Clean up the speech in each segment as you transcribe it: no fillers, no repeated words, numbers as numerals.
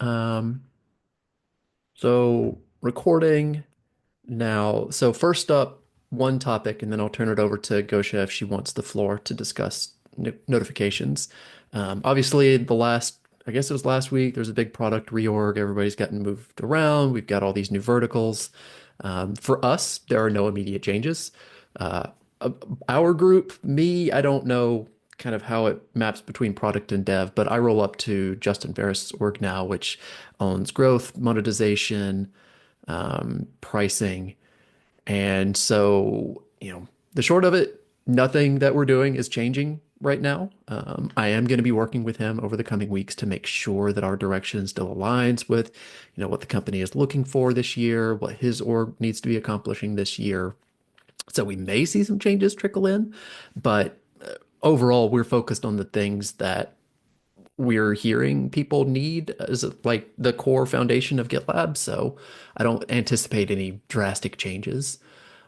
Um, so recording now. So first up, one topic, and then I'll turn it over to Gosha if she wants the floor to discuss no notifications. Obviously, I guess it was last week, there's a big product reorg. Everybody's gotten moved around. We've got all these new verticals. For us, there are no immediate changes. Uh, uh, our group, me, I don't know kind of how it maps between product and dev, but I roll up to Justin Ferris' org now, which owns growth, monetization, pricing. And so, the short of it, nothing that we're doing is changing right now. I am going to be working with him over the coming weeks to make sure that our direction still aligns with, what the company is looking for this year, what his org needs to be accomplishing this year. So we may see some changes trickle in, but overall, we're focused on the things that we're hearing people need as like the core foundation of GitLab. So I don't anticipate any drastic changes.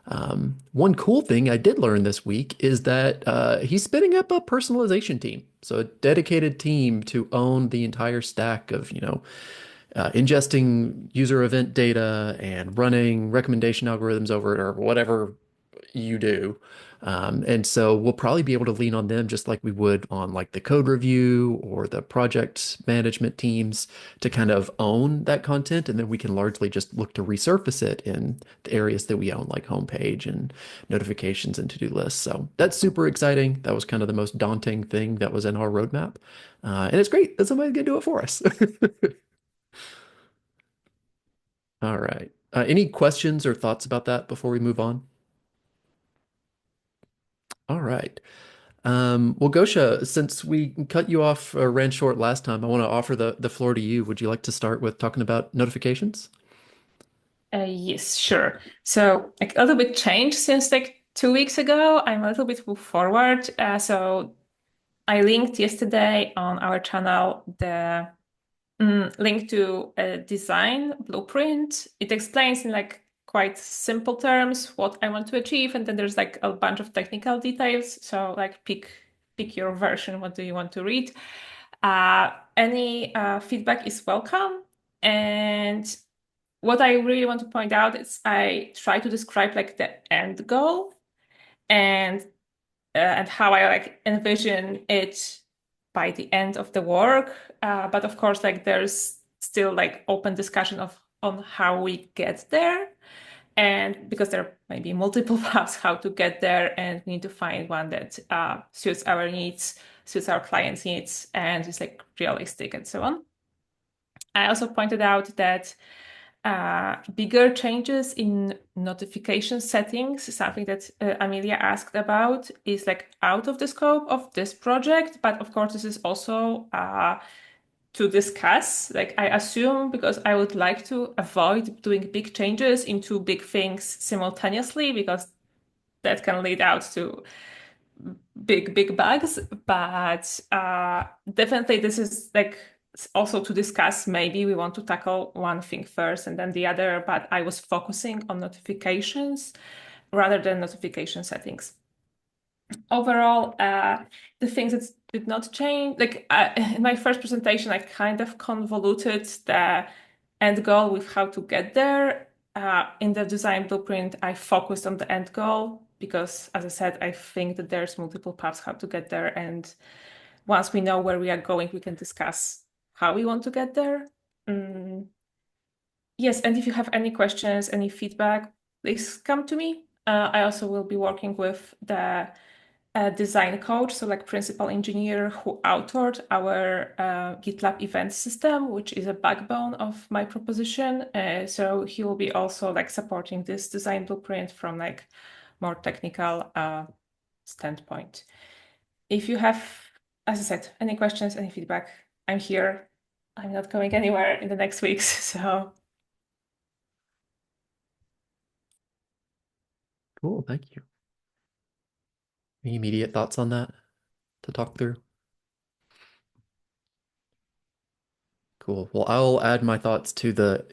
One cool thing I did learn this week is that he's spinning up a personalization team. So a dedicated team to own the entire stack of, ingesting user event data and running recommendation algorithms over it or whatever you do. And so we'll probably be able to lean on them just like we would on like the code review or the project management teams to kind of own that content. And then we can largely just look to resurface it in the areas that we own, like homepage and notifications and to-do lists. So that's super exciting. That was kind of the most daunting thing that was in our roadmap. And it's great that somebody's going to do it for us. All right. Any questions or thoughts about that before we move on? All right. Well, Gosha, since we cut you off or ran short last time, I want to offer the floor to you. Would you like to start with talking about notifications? Yes, sure. So like a little bit changed since like 2 weeks ago. I'm a little bit moved forward. So I linked yesterday on our channel the link to a design blueprint. It explains in like quite simple terms what I want to achieve, and then there's like a bunch of technical details. So like pick your version. What do you want to read? Any feedback is welcome. And what I really want to point out is I try to describe like the end goal and and how I like envision it by the end of the work. But of course, like there's still like open discussion of on how we get there. And because there may be multiple paths how to get there, and we need to find one that suits our needs, suits our clients' needs, and is like realistic and so on. I also pointed out that bigger changes in notification settings, something that Amelia asked about, is like out of the scope of this project. But of course, this is also to discuss. Like I assume, because I would like to avoid doing big changes into big things simultaneously, because that can lead out to big bugs. But definitely, this is like also to discuss. Maybe we want to tackle one thing first and then the other. But I was focusing on notifications rather than notification settings. Overall, the things that did not change, like in my first presentation, I kind of convoluted the end goal with how to get there. In the design blueprint, I focused on the end goal because, as I said, I think that there's multiple paths how to get there. And once we know where we are going, we can discuss how we want to get there. Mm, yes, and if you have any questions, any feedback, please come to me. I also will be working with the design coach, so like principal engineer who authored our GitLab event system, which is a backbone of my proposition. So he will be also like supporting this design blueprint from like more technical standpoint. If you have, as I said, any questions, any feedback, I'm here. I'm not going anywhere in the next weeks. So Cool, thank you. Any immediate thoughts on that to talk through? Cool. Well, I'll add my thoughts to the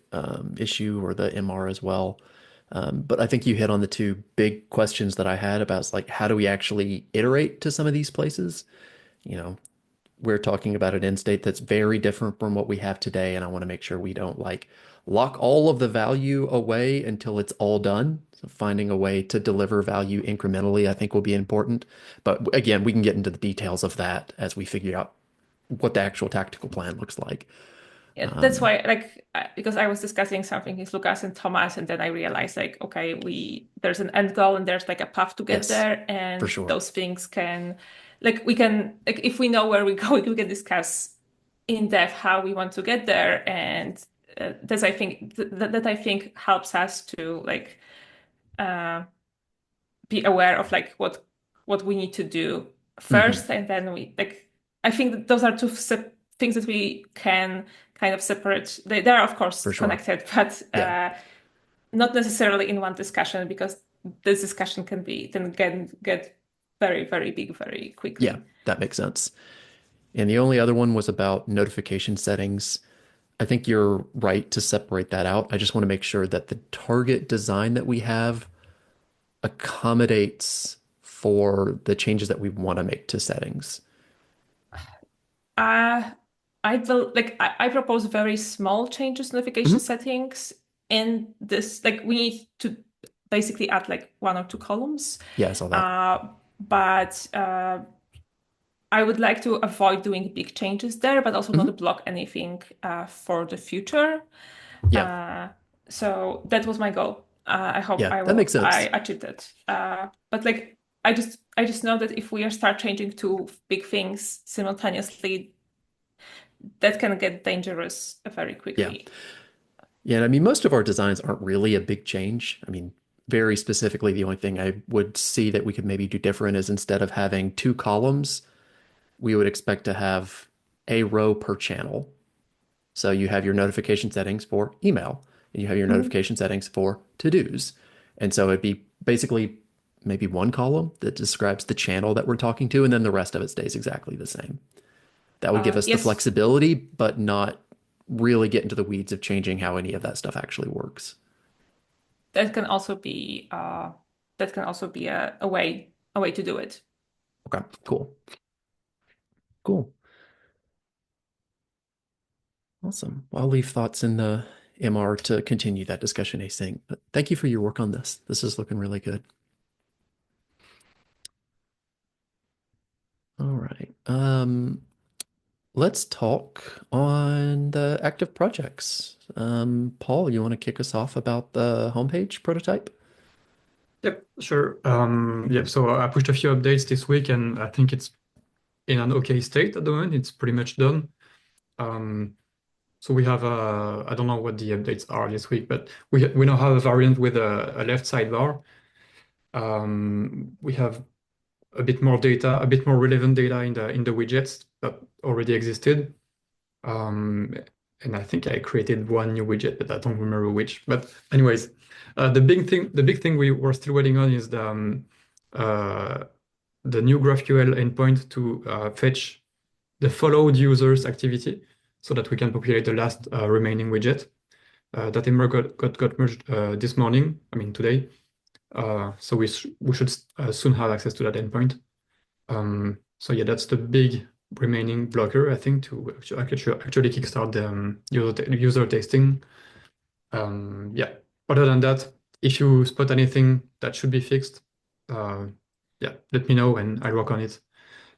issue or the MR as well. But I think you hit on the two big questions that I had about like how do we actually iterate to some of these places? You know, we're talking about an end state that's very different from what we have today, and I want to make sure we don't like lock all of the value away until it's all done. So finding a way to deliver value incrementally, I think will be important. But again, we can get into the details of that as we figure out what the actual tactical plan looks like. Yeah, that's Um, why, like, because I was discussing something with Lucas and Thomas, and then I realized, like, okay, there's an end goal and there's like a path to get yes, there, for and sure. those things can, like, we can, like, if we know where we're going, we can discuss in depth how we want to get there, and that's I think that I think helps us to like uh, be aware of like what we need to do Hmm. first, and then we like I think that those are things that we can kind of separate. They are of course For sure. connected, but Yeah. not necessarily in one discussion because this discussion can be then get very very big very Yeah, quickly. that makes sense. And the only other one was about notification settings. I think you're right to separate that out. I just want to make sure that the target design that we have accommodates for the changes that we want to make to settings. Uh, I will like I propose very small changes to notification Mhm. settings in this. Like we need to basically add like one or two columns. Yeah, I saw that. But I would like to avoid doing big changes there, but also not Mhm. block anything for the future. Yeah, Uh, so that was my goal. I hope yeah, that makes I sense. achieved it. But like I just know that if we start changing two big things simultaneously, that can get dangerous very Yeah. quickly. Yeah, and I mean, most of our designs aren't really a big change. I mean, very specifically, the only thing I would see that we could maybe do different is instead of having two columns, we would expect to have a row per channel. So you have your notification settings for email, and you have your Mhm. notification settings for to-dos. And so it'd be basically maybe one column that describes the channel that we're talking to, and then the rest of it stays exactly the same. That would give us the Yes, flexibility, but not really get into the weeds of changing how any of that stuff actually works. that can also be a way to do it. Okay, cool. Cool. Awesome. Well, I'll leave thoughts in the MR to continue that discussion async. But thank you for your work on this. This is looking really good. All right. Let's talk on the active projects. Paul, you want to kick us off about the homepage prototype? Yep, sure. Yep, so I pushed a few updates this week and I think it's in an okay state at the moment. It's pretty much done. Um, so we have I don't know what the updates are this week, but we now have a variant with a left sidebar. We have a bit more data, a bit more relevant data in the widgets that already existed. Um, and I think I created one new widget, but I don't remember which. But anyways, the big thing we were still waiting on is uh, the new GraphQL endpoint to fetch the followed user's activity so that we can populate the last remaining widget. That Emmer got merged this morning, I mean today. So we should soon have access to that endpoint. So yeah, that's the big remaining blocker, I think, to actually kickstart the user testing. Yeah. Other than that, if you spot anything that should be fixed, uh, yeah, let me know and I'll work on it.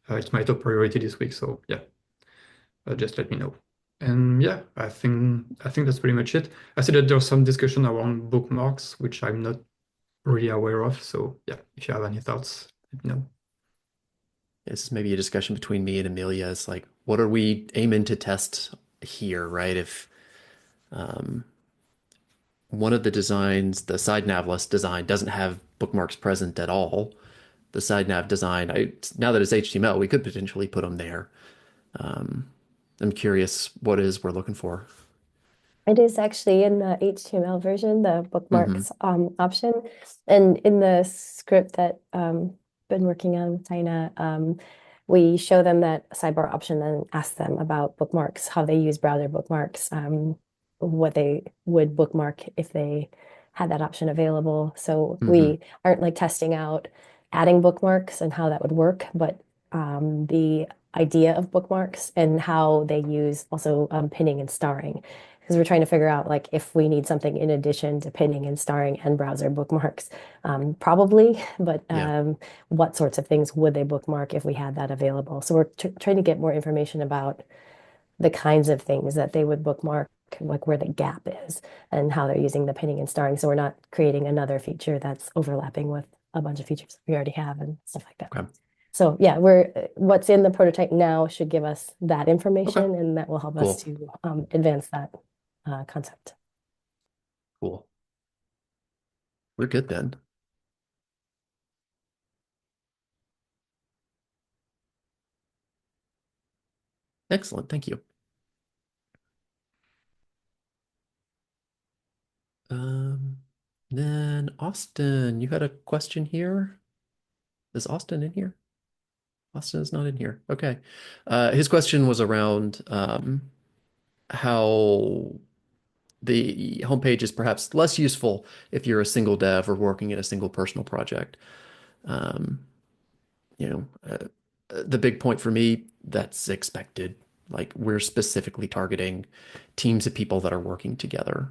It's my top priority this week, so yeah, just let me know. And yeah, I think that's pretty much it. I see that there's some discussion around bookmarks, which I'm not really aware of. So yeah, if you have any thoughts, let me know. This is maybe a discussion between me and Amelia. It's like, what are we aiming to test here, right? If um, one of the designs, the side navless design, doesn't have bookmarks present at all, the side nav design, now that it's HTML, we could potentially put them there. Um, I'm curious what it is we're looking for. It is actually in the HTML version, the Hmm. bookmarks option. And in the script that been working on with Tina, we show them that sidebar option and ask them about bookmarks, how they use browser bookmarks, what they would bookmark if they had that option available. So Hmm. we aren't like testing out adding bookmarks and how that would work, but the idea of bookmarks and how they use also pinning and starring. Because we're trying to figure out like if we need something in addition to pinning and starring and browser bookmarks. Probably, but Yeah. what sorts of things would they bookmark if we had that available? So we're trying to get more information about the kinds of things that they would bookmark, like where the gap is and how they're using the pinning and starring. So we're not creating another feature that's overlapping with a bunch of features we already have and stuff like that. Okay. So yeah, we're what's in the prototype now should give us that Okay. information, and that will help us Cool. to advance that concept. Cool. We're good then. Excellent. Thank you. Um, then Austin, you had a question here. Is Austin in here? Austin is not in here. Okay. His question was around how the homepage is perhaps less useful if you're a single dev or working in a single personal project. Um, you know, the big point for me, that's expected. Like we're specifically targeting teams of people that are working together.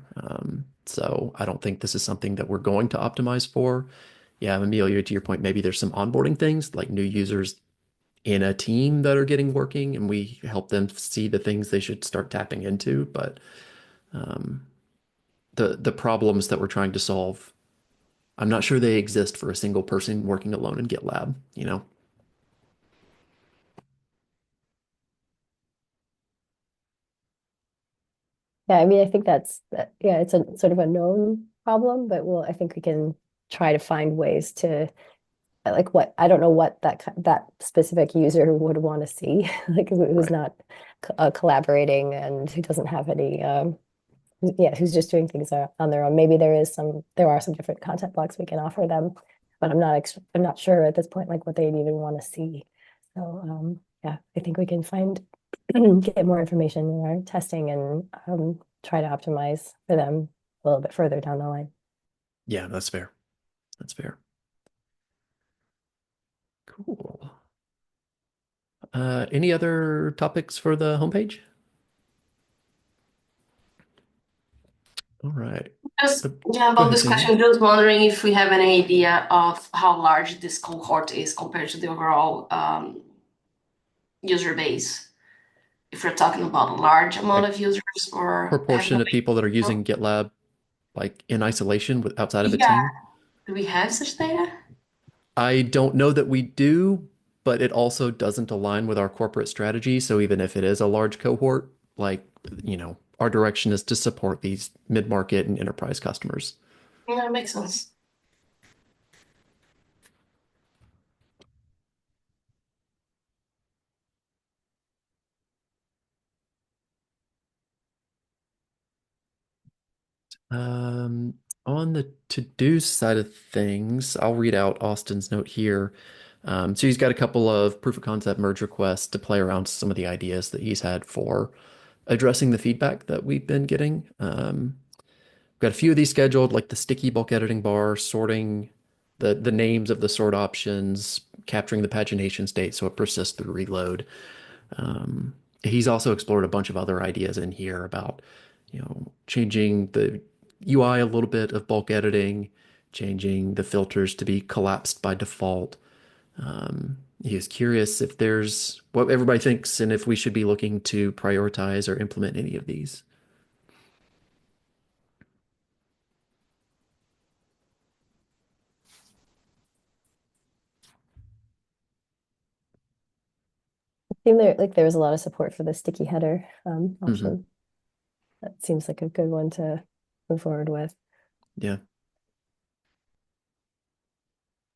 So I don't think this is something that we're going to optimize for. Yeah, Amelia, to your point, maybe there's some onboarding things like new users in a team that are getting working, and we help them see the things they should start tapping into. But um, the problems that we're trying to solve, I'm not sure they exist for a single person working alone in GitLab, you know? Yeah, I mean, I think yeah, it's a sort of a known problem, but I think we can try to find ways to like what I don't know what that specific user would want to see, like who's Right. not collaborating and who doesn't have any yeah, who's just doing things on their own. Maybe there are some different content blocks we can offer them, but I'm not sure at this point like what they'd even want to see. So yeah, I think we can get more information in our testing and try to optimize for them a little bit further down the line. Yeah, that's fair. That's fair. Cool. Any other topics for the homepage? All right. Just Go about ahead, this Jamie. question, just wondering if we have any idea of how large this cohort is compared to the overall user base. If we're talking about a large amount Like of users or have proportion of people that are using GitLab like in isolation with outside of a yeah, team. do we have such data? I don't know that we do, but it also doesn't align with our corporate strategy. So even if it is a large cohort, like, our direction is to support these mid-market and enterprise customers. Yeah, it makes sense. On the to-do side of things, I'll read out Austin's note here. So he's got a couple of proof of concept merge requests to play around some of the ideas that he's had for addressing the feedback that we've been getting. We've got a few of these scheduled, like the sticky bulk editing bar, sorting the names of the sort options, capturing the pagination state so it persists through reload. He's also explored a bunch of other ideas in here about, changing the UI a little bit of bulk editing, changing the filters to be collapsed by default. He is curious if there's what everybody thinks and if we should be looking to prioritize or implement any of these. It seemed there was a lot of support for the sticky header Hmm. option. That seems like a good one to move forward with. Yeah.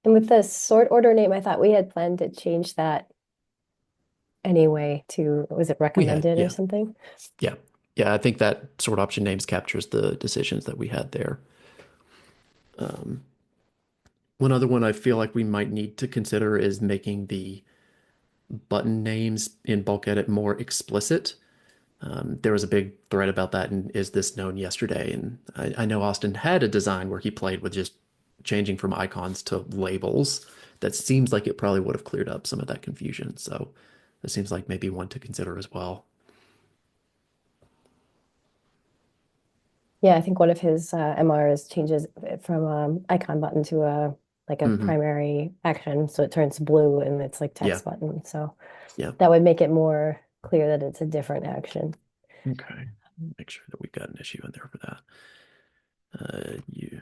And with the sort order name, I thought we had planned to change that anyway to, was it We had, recommended or yeah. something? Yeah. Yeah, I think that sort option names captures the decisions that we had there. Um, One other one I feel like we might need to consider is making the button names in bulk edit more explicit. There was a big thread about that and Is This Known yesterday. And I know Austin had a design where he played with just changing from icons to labels. That seems like it probably would have cleared up some of that confusion. So This seems like maybe one to consider as well. Yeah, I think one of his MRs changes it from icon button to a like a Hmm. primary action, so it turns blue and it's like Yeah. text button. So Yeah. that would make it more clear that it's a different action. Okay. Make sure that we've got an issue in there for that. You.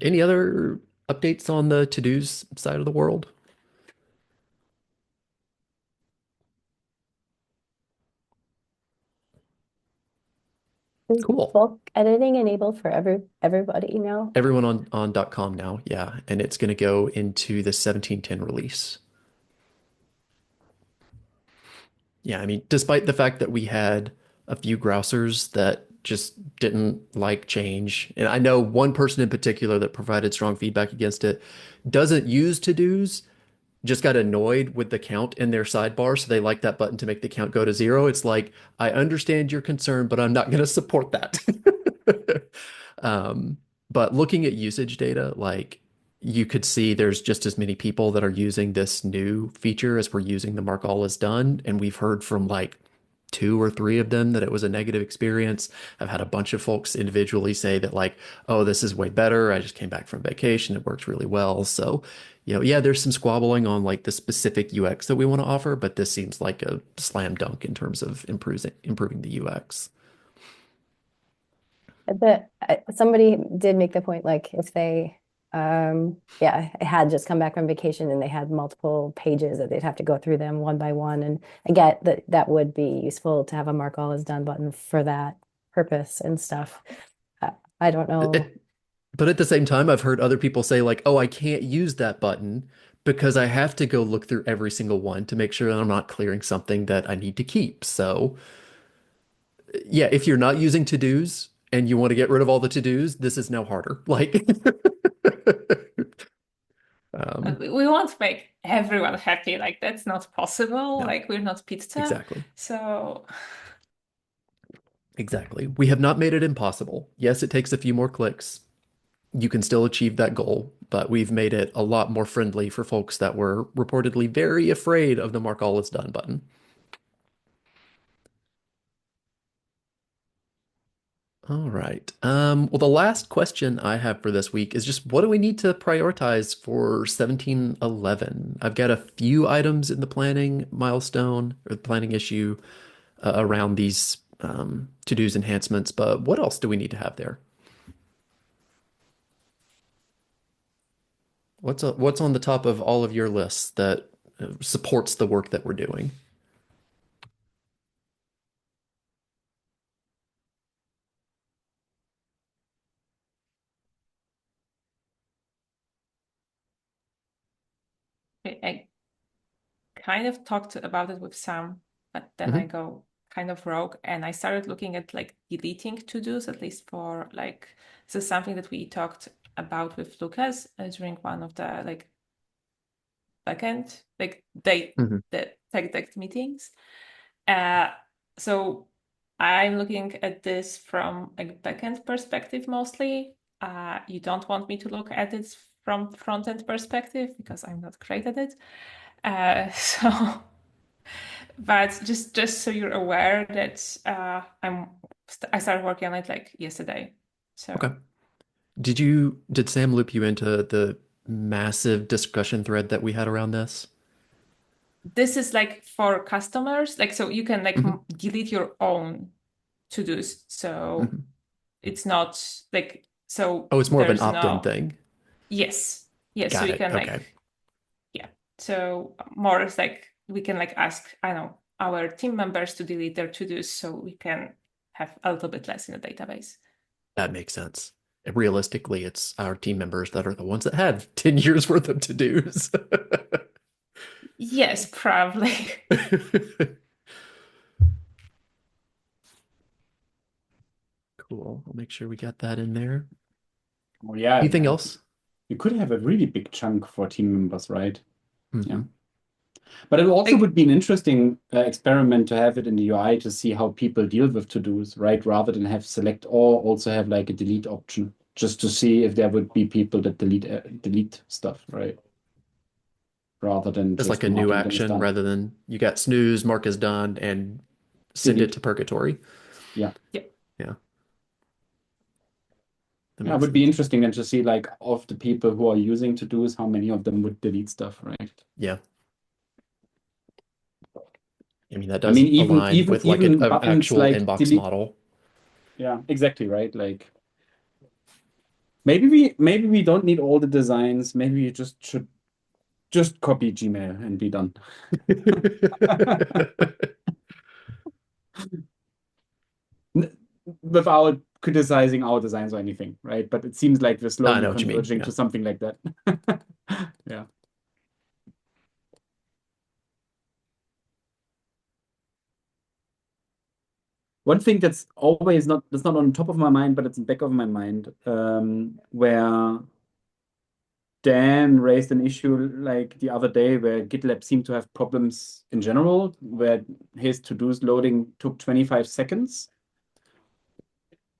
Any other updates on the to-dos side of the world? Is Cool. bulk editing enabled for everybody now? Everyone on .com now, yeah, and it's going to go into the 17.10 release. Yeah, I mean, despite the fact that we had a few grousers that just didn't like change, and I know one person in particular that provided strong feedback against it, doesn't use to-dos, just got annoyed with the count in their sidebar, so they like that button to make the count go to 0. It's like, I understand your concern, but I'm not going to support that. Um, but looking at usage data, like you could see there's just as many people that are using this new feature as we're using the mark all is done. And we've heard from like two or three of them that it was a negative experience. I've had a bunch of folks individually say that like, oh, this is way better. I just came back from vacation. It works really well. So, yeah, there's some squabbling on like the specific UX that we want to offer, but this seems like a slam dunk in terms of improving the UX. Somebody did make the point, like if they yeah, had just come back from vacation and they had multiple pages that they'd have to go through them one by one. And I get that that would be useful to have a mark all is done button for that purpose and stuff. Uh, I don't know. But at the same time, I've heard other people say like, "Oh, I can't use that button because I have to go look through every single one to make sure that I'm not clearing something that I need to keep." So, yeah, if you're not using to-dos and you want to get rid of all the to-dos, this is now harder. Like, um, We won't make everyone happy. Like that's not possible. no, Like we're not pizza. exactly. So Exactly. We have not made it impossible. Yes, it takes a few more clicks. You can still achieve that goal, but we've made it a lot more friendly for folks that were reportedly very afraid of the mark all is done button. All right. Well, the last question I have for this week is just what do we need to prioritize for 1711? I've got a few items in the planning milestone or the planning issue around these to-dos enhancements, but what else do we need to have there? What's on the top of all of your lists that supports the work that we're doing? I kind of talked about it with Sam, but then I Hmm. go kind of rogue and I started looking at like deleting to-dos, at least for like this is something that we talked about with Lucas during one of the like backend like Hmm. the tech deck meetings. Uh, so I'm looking at this from a backend perspective mostly. You don't want me to look at it from front end perspective because I'm not great at it. So, but just so you're aware that I started working on it like yesterday. Okay. So Did Sam loop you into the massive discussion thread that we had around this? this is like for customers, like so you can like Hmm. delete your own to-dos. So Hmm. it's not like so Oh, it's more of an there's opt-in no thing. yes. Yes, so Got you it. can like Okay. yeah. So more is like we can like ask, I don't know, our team members to delete their to-dos so we can have a little bit less in the database. That makes sense. Realistically, it's our team members that are the ones that have 10 years worth of to-dos. Yes, probably. Cool. I'll make sure we got that in there. Oh yeah, Anything else? you could have a really big chunk for team members, right? Hmm. Yeah. But it also Like, would be an interesting experiment to have it in the UI to see how people deal with to-dos, right? Rather than have select all, also have like a delete option, just to see if there would be people that delete stuff, right? Rather than It's like just a new marking them as action done. rather than you got snooze, mark as done, and send it Delete. to purgatory. Yeah. yeah. Yeah, that Yeah, it makes would be sense. interesting then to see like of the people who are using to-dos, how many of them would delete stuff, right? Yeah. I mean, that I does mean, even align even with like even an buttons actual like inbox delete. model. Yeah, exactly, right? Like maybe we don't need all the designs. Maybe you just should just copy Gmail and be done. Without criticizing our designs or anything, right? But it seems like we're I slowly know what you mean. converging Yeah. to something like that. Yeah. One thing that's not on top of my mind, but it's in back of my mind, where Dan raised an issue like the other day where GitLab seemed to have problems in general, where his to-dos loading took 25 seconds.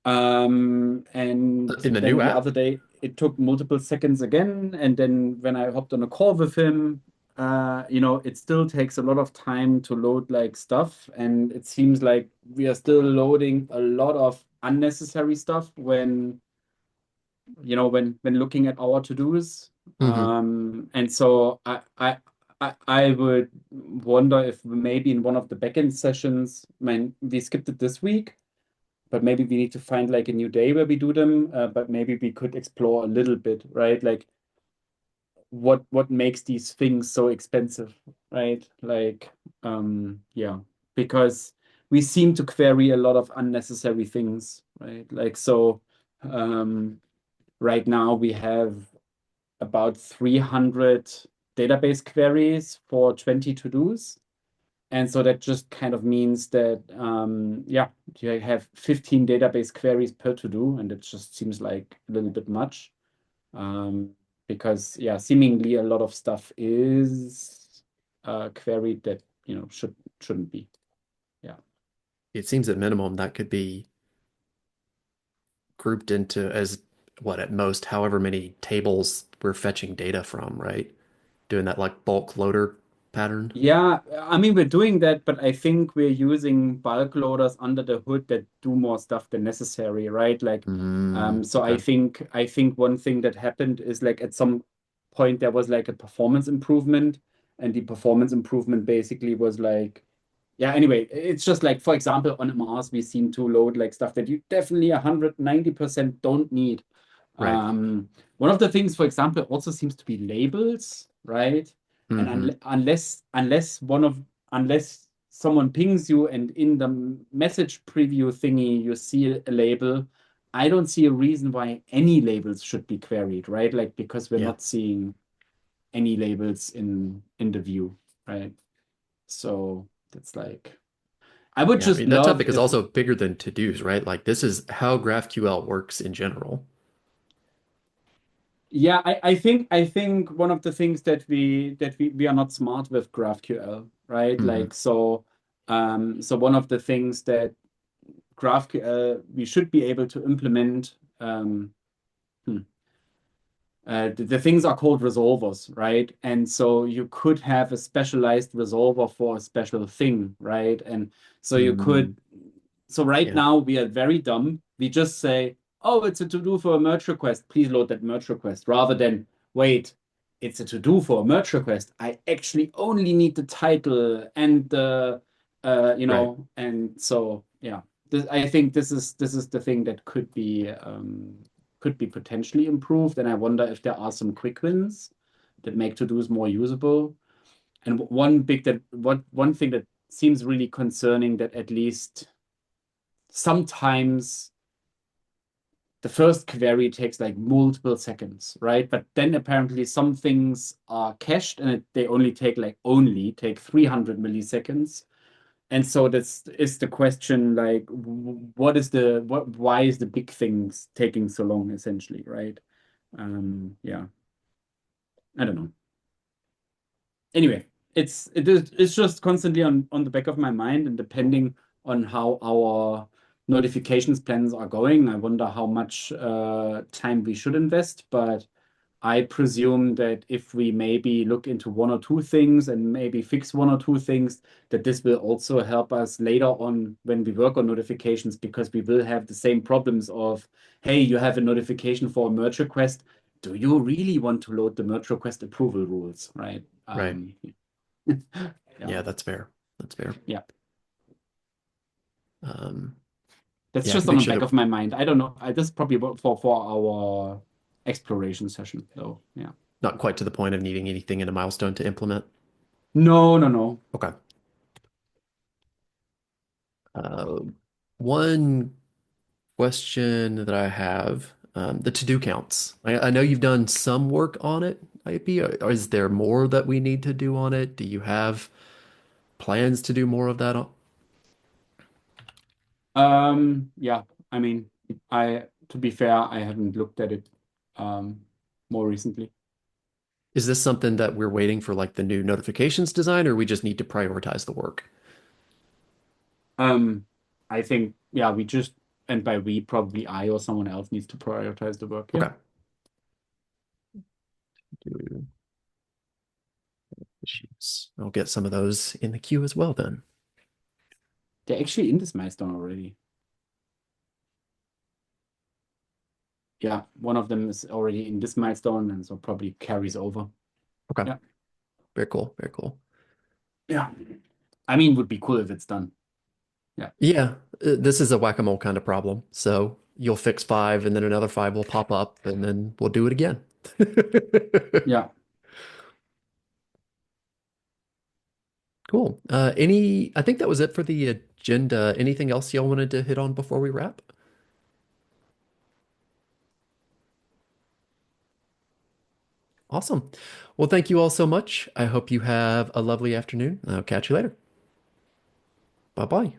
And In the new then the app? other day it took multiple seconds again. And then when I hopped on a call with him, it still takes a lot of time to load like stuff. And it seems like we are still loading a lot of unnecessary stuff when looking at our to-dos. Hmm. And so I would wonder if maybe in one of the backend sessions, we skipped it this week, but maybe we need to find like a new day where we do them. But maybe we could explore a little bit, right? Like what makes these things so expensive, right? Like, yeah, because we seem to query a lot of unnecessary things, right? Like so, right now we have about 300 database queries for 20 to-dos. And so that just kind of means that, yeah, you have 15 database queries per to-do, and it just seems like a little bit much. Um, because, yeah, seemingly a lot of stuff is queried that, shouldn't be. Yeah. It seems at minimum that could be grouped into as what at most, however many tables we're fetching data from, right? Doing that like bulk loader pattern. Yeah, I mean, we're doing that, but I think we're using bulk loaders under the hood that do more stuff than necessary, right? Like, so I Okay. think I think one thing that happened is like at some point there was like a performance improvement, and the performance improvement basically was like, yeah, anyway, it's just like, for example, on Mars, we seem to load like stuff that you definitely 190% don't need. Right. One of the things, for example, also seems to be labels, right? And Hmm. unless someone pings you and in the message preview thingy you see a label, I don't see a reason why any labels should be queried, right? Like because we're Yeah. not seeing any labels in the view, right? So that's like I would Yeah. I just mean, that love topic is if also bigger than to-dos, right? Like this is how GraphQL works in general. yeah, I think one of the things that we are not smart with GraphQL, right? Hmm. Like so one of the things that GraphQL we should be able to implement hmm, the things are called resolvers, right? And so you could have a specialized resolver for a special thing, right? And so you Mm. could, so right Yeah. now we are very dumb. We just say, oh, it's a to-do for a merge request. Please load that merge request, rather than, wait, it's a to-do for a merge request. I actually only need the title and Right. and so yeah. I think this is the thing that could be potentially improved. And I wonder if there are some quick wins that make to-dos more usable. And one thing that seems really concerning that at least sometimes the first query takes like multiple seconds, right? But then apparently some things are cached and they only take 300 milliseconds. And so this is the question, like, why is the big things taking so long, essentially, right? Yeah, I don't know. Anyway, it's just constantly on the back of my mind, and depending on how our notifications plans are going, I wonder how much time we should invest. But I presume that if we maybe look into one or two things and maybe fix one or two things, that this will also help us later on when we work on notifications, because we will have the same problems of, hey, you have a notification for a merge request. Do you really want to load the merge request approval rules, right? Right. Yeah. Yeah, that's fair. That's fair. Yeah. Um, That's yeah, just on make the sure back that of my mind. I don't know. This is probably for our exploration session, though. Yeah. not quite to the point of needing anything in a milestone to implement. No, no, no. Okay. Uh, one question that I have, the to-do counts. I know you've done some work on it, maybe. Or is there more that we need to do on it? Do you have plans to do more of that? Yeah. I mean, to be fair, I haven't looked at it um more recently. Is this something that we're waiting for like the new notifications design, or we just need to prioritize the work? Um, I think, yeah, we just, and by we, probably I or someone else needs to prioritize the work. Yeah. Okay. Do issues. I'll get some of those in the queue as well then. They're actually in this milestone already. Yeah, one of them is already in this milestone, and so probably carries over. Okay. Yeah. Very cool. Very cool. Yeah. I mean, would be cool if it's done. Yeah. Yeah, this is a whack-a-mole kind of problem. So you'll fix five and then another five will pop up and then we'll do it again. Yeah. Cool. I think that was it for the agenda. Anything else y'all wanted to hit on before we wrap? Awesome. Well, thank you all so much. I hope you have a lovely afternoon. I'll catch you later. Bye-bye.